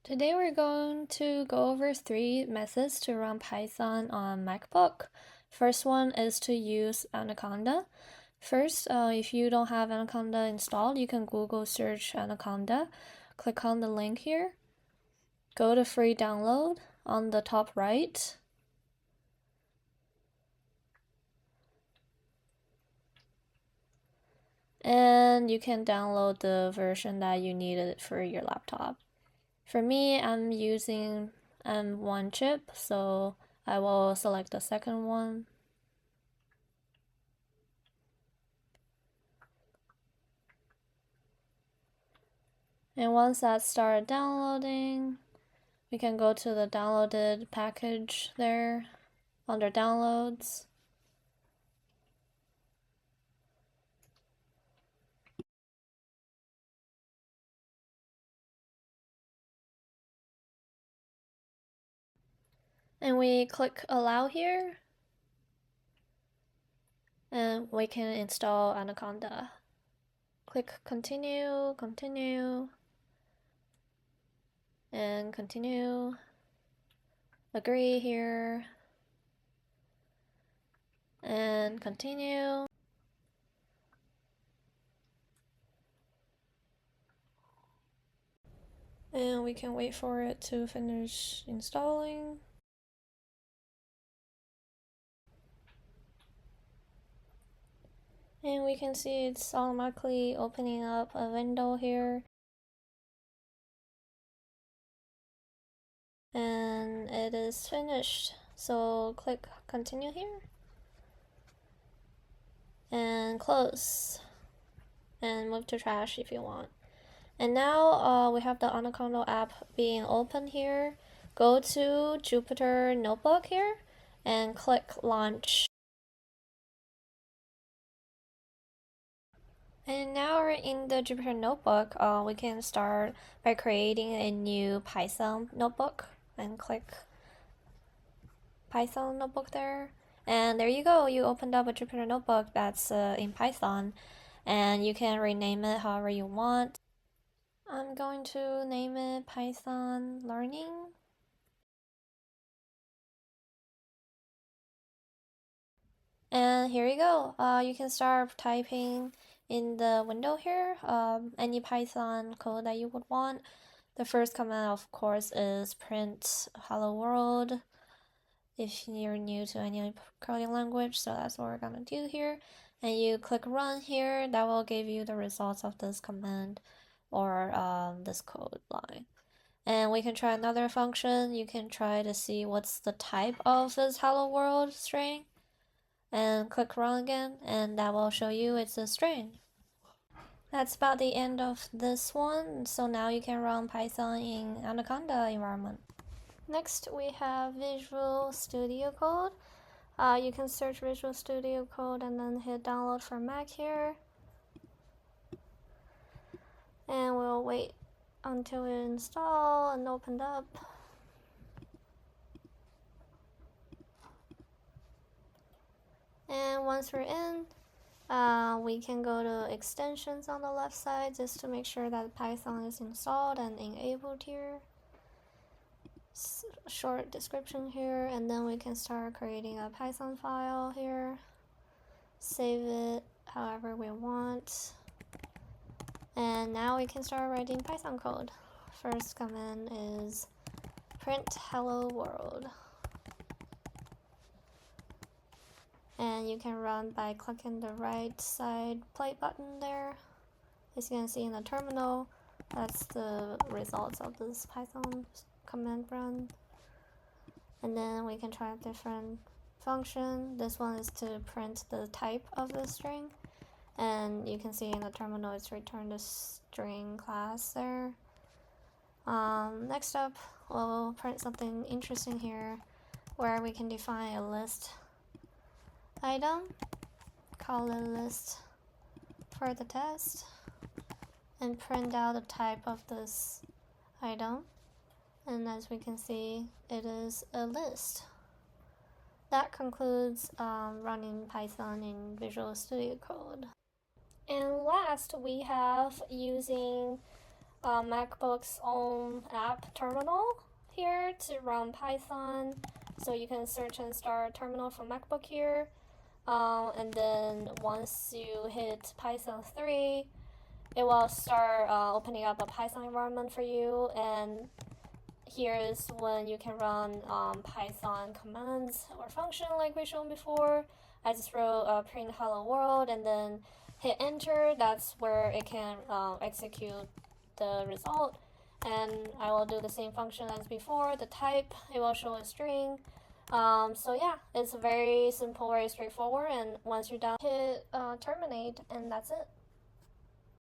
Today we're going to go over 3 methods to run Python on MacBook. First one is to use Anaconda. First, if you don't have Anaconda installed, you can Google search Anaconda. Click on the link here. Go to free download on the top right. And you can download the version that you needed for your laptop. For me, I'm using M1 chip, so I will select the second one. And once that started downloading, we can go to the downloaded package there under downloads. And we click allow here. And we can install Anaconda. Click continue, continue, and continue. Agree here. And continue. And we can wait for it to finish installing. And we can see it's automatically opening up a window here. And it is finished. So click continue here. And close. And move to trash if you want. And now we have the Anaconda app being open here. Go to Jupyter Notebook here and click launch. And now we're in the Jupyter Notebook. We can start by creating a new Python notebook and click Python notebook there. And there you go, you opened up a Jupyter Notebook that's in Python, and you can rename it however you want. I'm going to name it Python Learning. And here you go. You can start typing in the window here any Python code that you would want. The first command, of course, is print hello world if you're new to any coding language, so that's what we're gonna do here. And you click run here, that will give you the results of this command or this code line. And we can try another function. You can try to see what's the type of this hello world string and click run again, and that will show you it's a string. That's about the end of this one. So now you can run Python in Anaconda environment. Next we have Visual Studio Code. You can search Visual Studio Code and then hit download for Mac here. And we'll wait until it installs and opened up. And once we're in, we can go to extensions on the left side just to make sure that Python is installed and enabled here. Short description here, and then we can start creating a Python file here. Save it however we want. And now we can start writing Python code. First command is print hello world. And you can run by clicking the right side play button there. As you can see in the terminal, that's the results of this Python command run. And then we can try a different function. This one is to print the type of the string. And you can see in the terminal it's returned the string class there. Next up, we'll print something interesting here where we can define a list item, call it list for the test, and print out the type of this item. And as we can see, it is a list. That concludes running Python in Visual Studio Code. And last, we have using MacBook's own app terminal here to run Python. So you can search and start terminal from MacBook here. And then once you hit Python 3, it will start opening up a Python environment for you. And here is when you can run Python commands or function like we shown before. I just wrote print hello world and then hit enter. That's where it can execute the result. And I will do the same function as before. The type, it will show a string. So yeah, it's very simple, very straightforward. And once you're done, hit terminate, and that's it.